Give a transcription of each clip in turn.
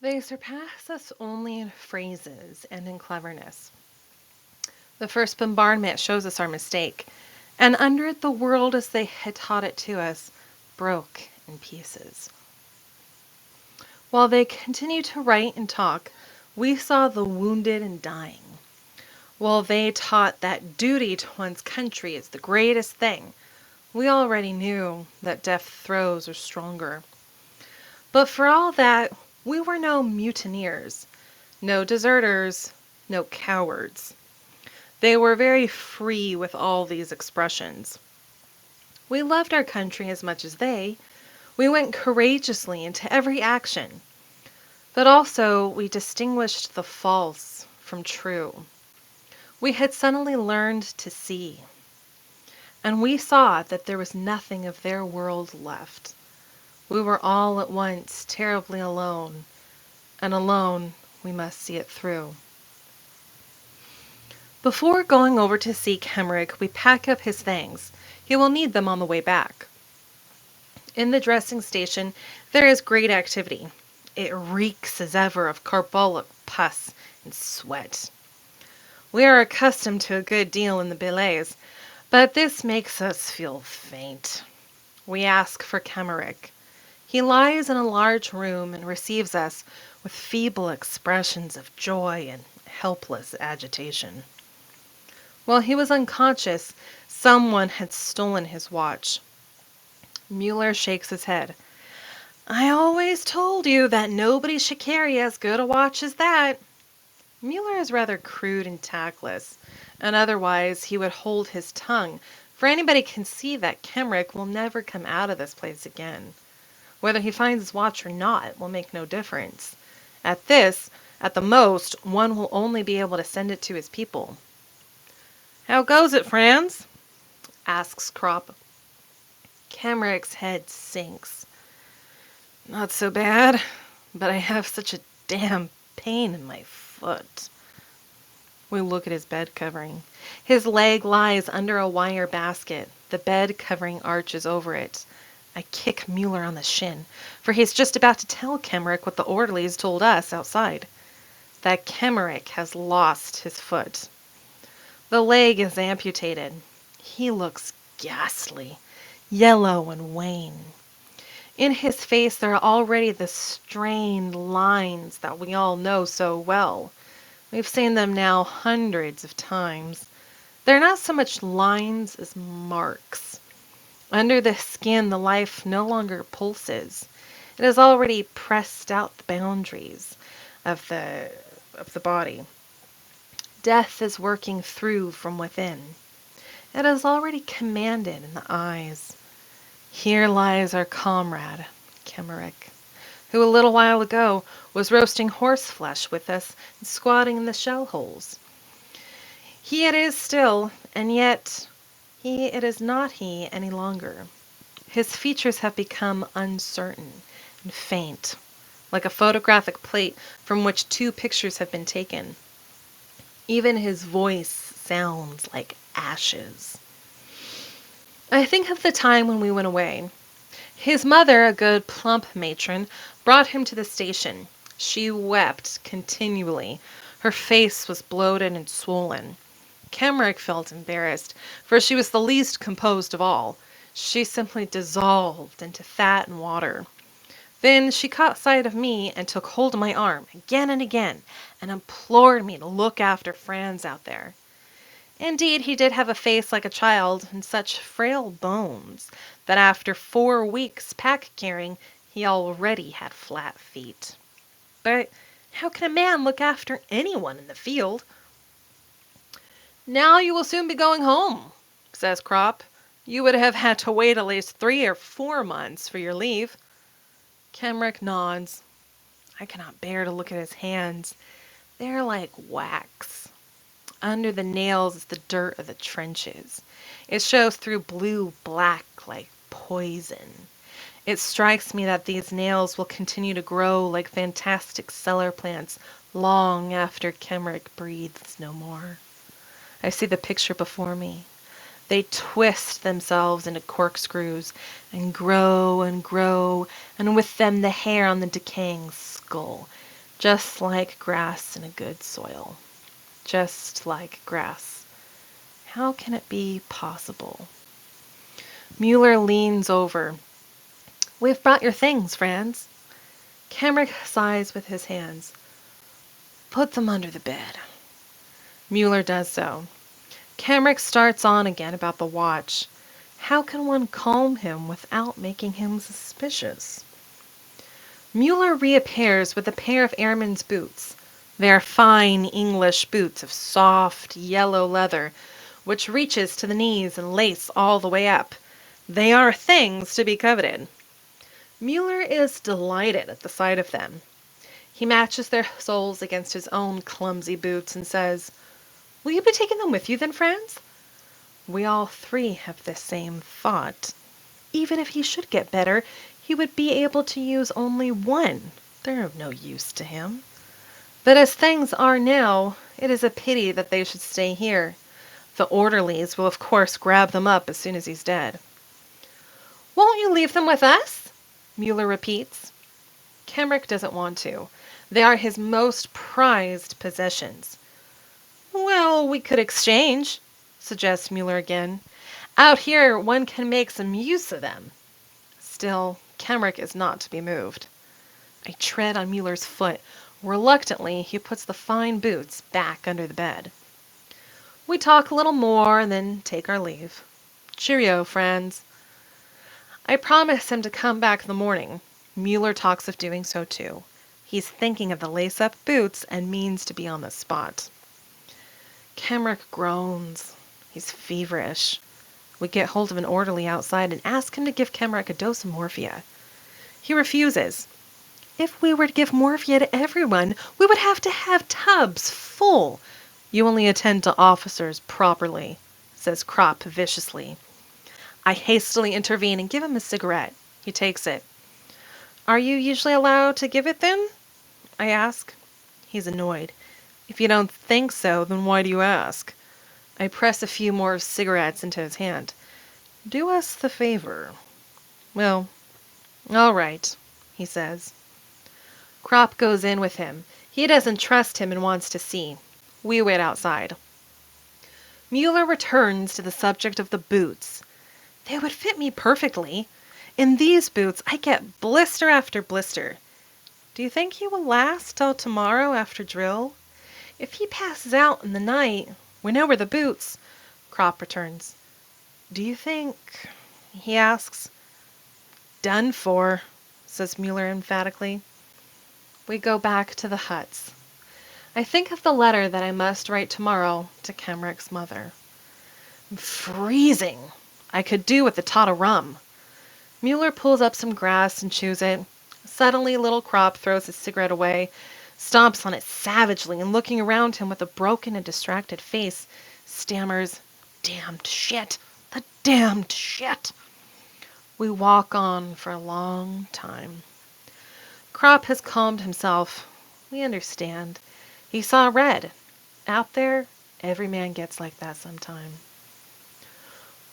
They surpass us only in phrases and in cleverness. The first bombardment shows us our mistake, and under it the world as they had taught it to us broke in pieces. While they continued to write and talk, we saw the wounded and dying. While they taught that duty to one's country is the greatest thing, we already knew that death throes are stronger. But for all that, we were no mutineers, no deserters, no cowards. They were very free with all these expressions. We loved our country as much as they. We went courageously into every action. But also we distinguished the false from true. We had suddenly learned to see. And we saw that there was nothing of their world left. We were all at once terribly alone, and alone we must see it through. Before going over to see Kenrick, we pack up his things. He will need them on the way back. In the dressing station, there is great activity. It reeks as ever of carbolic pus and sweat. We are accustomed to a good deal in the billets, but this makes us feel faint. We ask for Kenrick. He lies in a large room and receives us with feeble expressions of joy and helpless agitation. While he was unconscious, someone had stolen his watch. Mueller shakes his head. I always told you that nobody should carry as good a watch as that. Mueller is rather crude and tactless, and otherwise he would hold his tongue, for anybody can see that Kenrick will never come out of this place again. Whether he finds his watch or not will make no difference. At the most, one will only be able to send it to his people. How goes it, Franz? Asks Kropp. Kenrick's head sinks. Not so bad, but I have such a damn pain in my foot. We look at his bed covering. His leg lies under a wire basket. The bed covering arches over it. I kick Mueller on the shin, for he's just about to tell Kenrick what the orderlies told us outside. That Kenrick has lost his foot. The leg is amputated. He looks ghastly, yellow and wan. In his face there are already the strained lines that we all know so well. We've seen them now hundreds of times. They're not so much lines as marks. Under the skin the life no longer pulses. It has already pressed out the boundaries of the body. Death is working through from within. It has already commanded in the eyes. Here lies our comrade, Kenrick, who a little while ago was roasting horseflesh with us and squatting in the shell holes. He it is still, and yet it is not he any longer. His features have become uncertain and faint, like a photographic plate from which two pictures have been taken. Even his voice sounds like ashes. I think of the time when we went away. His mother, a good plump matron, brought him to the station. She wept continually. Her face was bloated and swollen. Kenrick felt embarrassed, for she was the least composed of all. She simply dissolved into fat and water. Then she caught sight of me and took hold of my arm again and again and implored me to look after Franz out there. Indeed, he did have a face like a child and such frail bones that after 4 weeks pack-carrying he already had flat feet. But how can a man look after anyone in the field? Now you will soon be going home, says Kropp. You would have had to wait at least 3 or 4 months for your leave. Kenrick nods. I cannot bear to look at his hands. They are like wax. Under the nails is the dirt of the trenches. It shows through blue-black like poison. It strikes me that these nails will continue to grow like fantastic cellar plants long after Kenrick breathes no more. I see the picture before me. They twist themselves into corkscrews and grow, and with them the hair on the decaying skull, Just like grass in a good soil. Just like grass. How can it be possible? Mueller leans over. We've brought your things, Franz. Camric sighs with his hands. Put them under the bed. Mueller does so. Camric starts on again about the watch. How can one calm him without making him suspicious? Mueller reappears with a pair of airman's boots. They are fine English boots of soft, yellow leather, which reaches to the knees and lace all the way up. They are things to be coveted. Mueller is delighted at the sight of them. He matches their soles against his own clumsy boots and says, Will you be taking them with you then, Franz? We all three have the same thought. Even if he should get better, he would be able to use only one. They're of no use to him. But as things are now, it is a pity that they should stay here. The orderlies will of course grab them up as soon as he's dead. Won't you leave them with us? Mueller repeats. Camric doesn't want to. They are his most prized possessions. Well, we could exchange, suggests Mueller again. Out here, one can make some use of them. Still, Camric is not to be moved. I tread on Mueller's foot. Reluctantly, he puts the fine boots back under the bed. We talk a little more and then take our leave. Cheerio, Franz. I promise him to come back in the morning. Mueller talks of doing so too. He's thinking of the lace-up boots and means to be on the spot. Camric groans. He's feverish. We get hold of an orderly outside and ask him to give Camric a dose of morphia. He refuses. If we were to give morphia to everyone, we would have to have tubs full. You only attend to officers properly, says Kropp viciously. I hastily intervene and give him a cigarette. He takes it. Are you usually allowed to give it then? I ask. He's annoyed. If you don't think so, then why do you ask? I press a few more cigarettes into his hand. Do us the favor. Well, all right, he says. Kropp goes in with him. He doesn't trust him and wants to see. We wait outside. Mueller returns to the subject of the boots. They would fit me perfectly. In these boots, I get blister after blister. Do you think he will last till tomorrow after drill? If he passes out in the night, we know where the boots. Kropp returns. Do you think, he asks. Done for, says Mueller emphatically. We go back to the huts. I think of the letter that I must write tomorrow to Camric's mother. I'm freezing. I could do with a tot of rum. Mueller pulls up some grass and chews it. Suddenly, little Kropp throws his cigarette away, stomps on it savagely, and looking around him with a broken and distracted face, stammers, Damned shit! The damned shit! We walk on for a long time. Kropp has calmed himself. We understand. He saw red. Out there, every man gets like that sometime.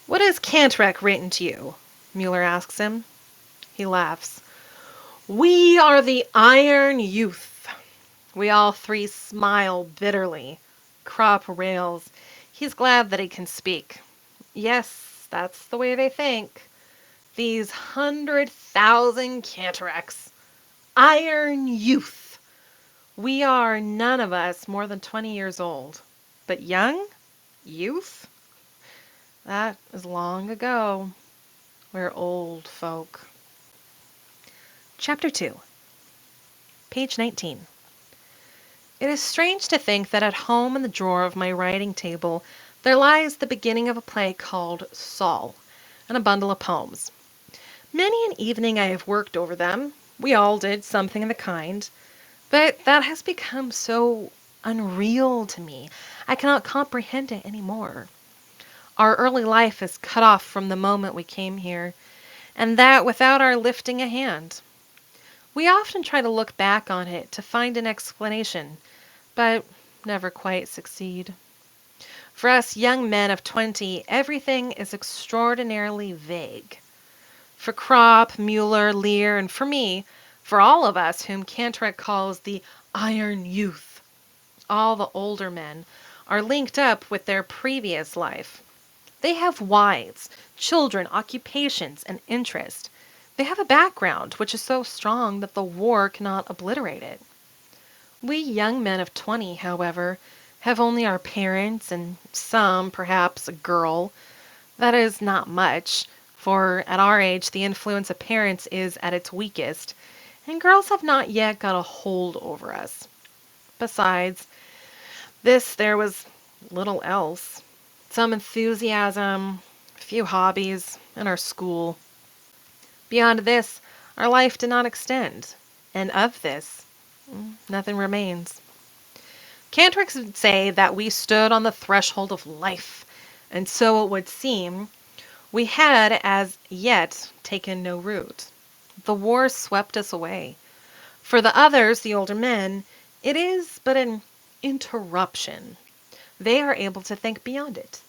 What has Cantrek written to you? Mueller asks him. He laughs. We are the Iron Youth. We all three smile bitterly. Kropp rails. He's glad that he can speak. Yes, that's the way they think. These 100,000 Cantreks. Iron Youth. We are none of us more than 20 years old. But young? Youth? That is long ago. We're old folk. Chapter 2. Page 19. It is strange to think that at home in the drawer of my writing table there lies the beginning of a play called Saul, and a bundle of poems. Many an evening I have worked over them. We all did something of the kind. But that has become so unreal to me, I cannot comprehend it any more. Our early life is cut off from the moment we came here, and that without our lifting a hand. We often try to look back on it to find an explanation, but never quite succeed. For us young men of 20, everything is extraordinarily vague. For Kropp, Mueller, Lear, and for me, For all of us whom Cantrick calls the Iron Youth, all the older men are linked up with their previous life. They have wives, children, occupations, and interests. They have a background which is so strong that the war cannot obliterate it. We young men of 20, however, have only our parents and some, perhaps, a girl. That is not much, for at our age the influence of parents is at its weakest, and girls have not yet got a hold over us. Besides this, there was little else. Some enthusiasm, a few hobbies, and our school. Beyond this, our life did not extend, and of this, nothing remains. Cantricks would say that we stood on the threshold of life, and so it would seem we had as yet taken no root. The war swept us away. For the others, the older men, it is but an interruption. They are able to think beyond it.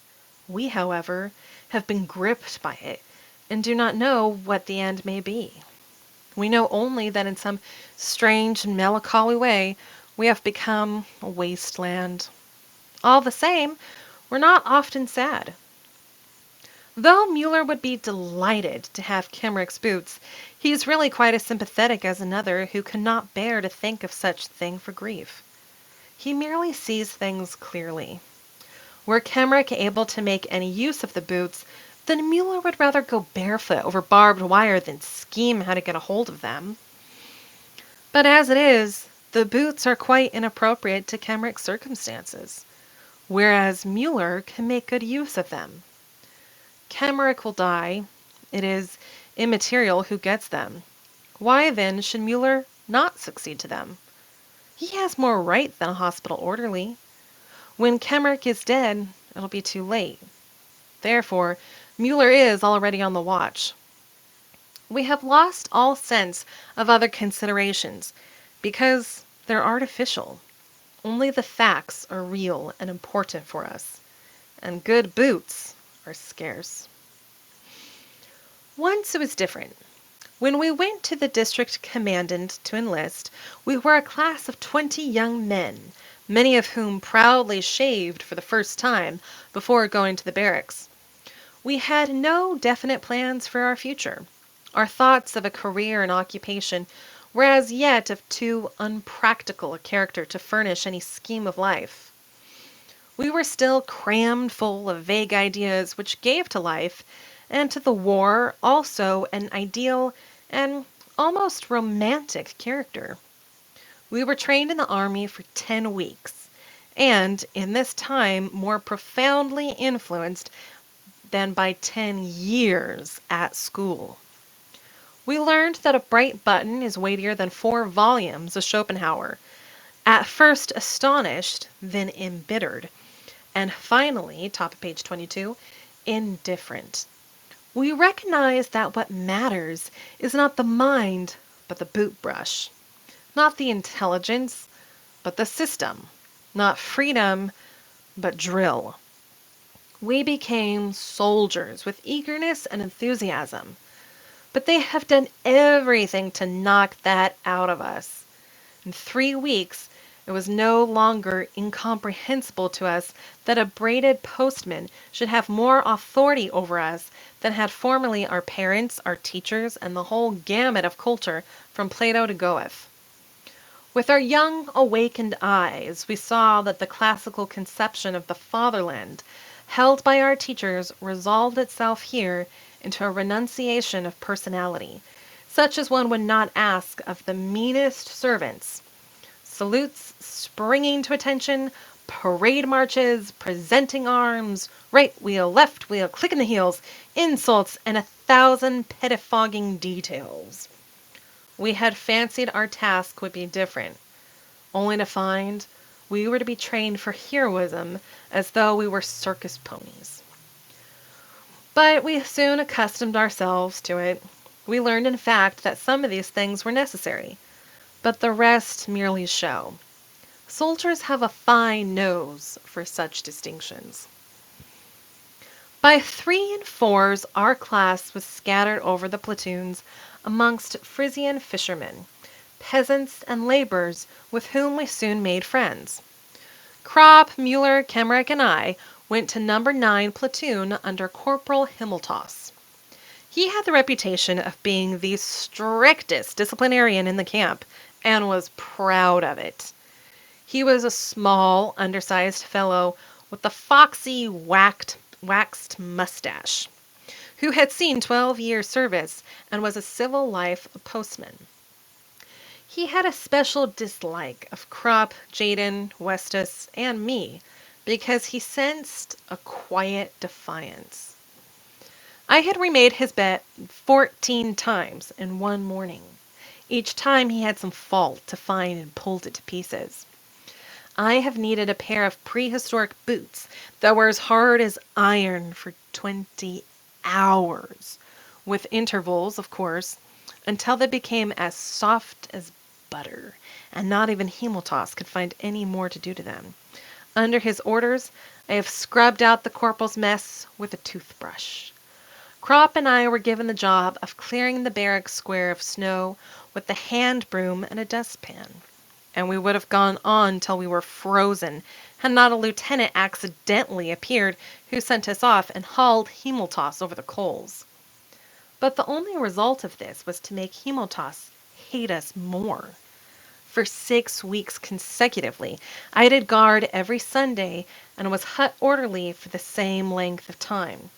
We, however, have been gripped by it and do not know what the end may be. We know only that in some strange and melancholy way we have become a wasteland. All the same, we're not often sad. Though Mueller would be delighted to have Kemrick's boots, he is really quite as sympathetic as another who cannot bear to think of such thing for grief. He merely sees things clearly. Were Kemrick able to make any use of the boots, then Mueller would rather go barefoot over barbed wire than scheme how to get a hold of them. But as it is, the boots are quite inappropriate to Kemrick's circumstances, whereas Mueller can make good use of them. Kemrick will die. It is immaterial who gets them. Why, then, should Mueller not succeed to them? He has more right than a hospital orderly. When Kemrick is dead, it'll be too late. Therefore, Mueller is already on the watch. We have lost all sense of other considerations, because they're artificial. Only the facts are real and important for us, and good boots are scarce. Once it was different. When we went to the district commandant to enlist, we were a class of 20 young men, many of whom proudly shaved for the first time before going to the barracks. We had no definite plans for our future. Our thoughts of a career and occupation were as yet of too unpractical a character to furnish any scheme of life. We were still crammed full of vague ideas which gave to life and to the war also an ideal and almost romantic character. We were trained in the army for 10 weeks, and in this time more profoundly influenced than by 10 years at school. We learned that a bright button is weightier than 4 volumes of Schopenhauer, at first astonished, then embittered, and finally, top of page 22, indifferent. We recognize that what matters is not the mind, but the boot brush. Not the intelligence, but the system. Not freedom, but drill. We became soldiers with eagerness and enthusiasm. But they have done everything to knock that out of us. In 3 weeks, it was no longer incomprehensible to us that a braided postman should have more authority over us than had formerly our parents, our teachers, and the whole gamut of culture from Plato to Goethe. With our young, awakened eyes, we saw that the classical conception of the fatherland held by our teachers resolved itself here into a renunciation of personality, such as one would not ask of the meanest servants. Salutes, springing to attention, parade marches, presenting arms, right wheel, left wheel, click in the heels, insults, and 1,000 pettifogging details. We had fancied our task would be different, only to find we were to be trained for heroism as though we were circus ponies. But we soon accustomed ourselves to it. We learned, in fact, that some of these things were necessary, but the rest merely show. Soldiers have a fine nose for such distinctions. By 3 and 4s, our class was scattered over the platoons amongst Frisian fishermen, peasants, and laborers with whom we soon made friends. Kropp, Mueller, Kemmerich, and I went to number 9 platoon under Corporal Himmeltoss. He had the reputation of being the strictest disciplinarian in the camp, and was proud of it. He was a small, undersized fellow with a foxy, waxed mustache, who had seen 12 years' service and was a civil life postman. He had a special dislike of Kropp, Jaden, Westus, and me, because he sensed a quiet defiance. I had remade his bet 14 times in one morning. Each time he had some fault to find and pulled it to pieces. I have needed a pair of prehistoric boots that were as hard as iron for 20 hours, with intervals, of course, until they became as soft as butter, and not even Himmeltoss could find any more to do to them. Under his orders, I have scrubbed out the corporal's mess with a toothbrush. Kropp and I were given the job of clearing the barrack square of snow with the hand broom and a dustpan, and we would have gone on till we were frozen, had not a lieutenant accidentally appeared who sent us off and hauled Himmeltoss over the coals. But the only result of this was to make Himmeltoss hate us more. For 6 weeks consecutively, I did guard every Sunday and was hut orderly for the same length of time.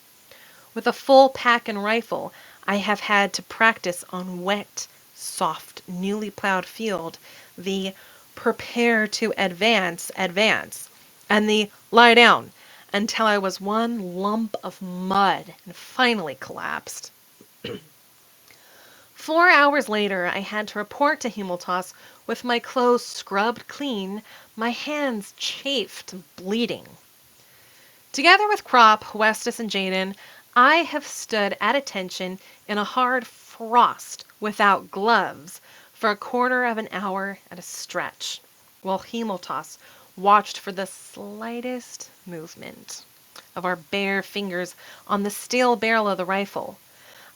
With a full pack and rifle, I have had to practice on wet, soft, newly plowed field the prepare to advance, and the lie down, until I was one lump of mud and finally collapsed. 4 hours later, I had to report to Himmeltoss with my clothes scrubbed clean, my hands chafed and bleeding. Together with Kropp, Westus, and Jaden, I have stood at attention in a hard frost without gloves for a quarter of an hour at a stretch, while Himmeltoss watched for the slightest movement of our bare fingers on the steel barrel of the rifle.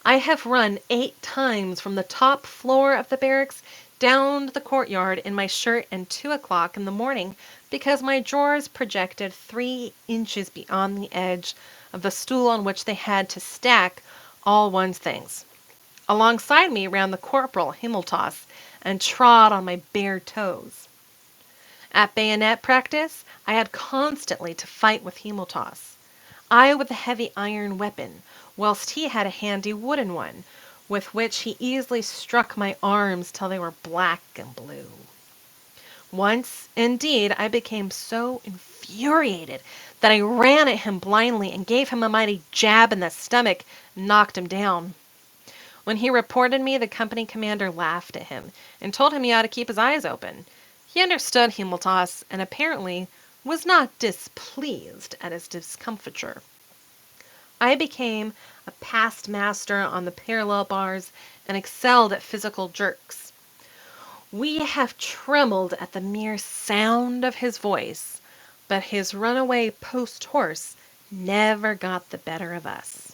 I have run 8 times from the top floor of the barracks down to the courtyard in my shirt at 2 o'clock in the morning because my drawers projected 3 inches beyond the edge of the stool on which they had to stack all one's things. Alongside me ran the corporal, Himmeltoss, and trod on my bare toes. At bayonet practice, I had constantly to fight with Himmeltoss. I with a heavy iron weapon, whilst he had a handy wooden one, with which he easily struck my arms till they were black and blue. Once, indeed, I became so infuriated that I ran at him blindly and gave him a mighty jab in the stomach and knocked him down. When he reported me, the company commander laughed at him and told him he ought to keep his eyes open. He understood Himmeltoss and apparently was not displeased at his discomfiture. I became a past master on the parallel bars and excelled at physical jerks. We have trembled at the mere sound of his voice, but his runaway post horse never got the better of us.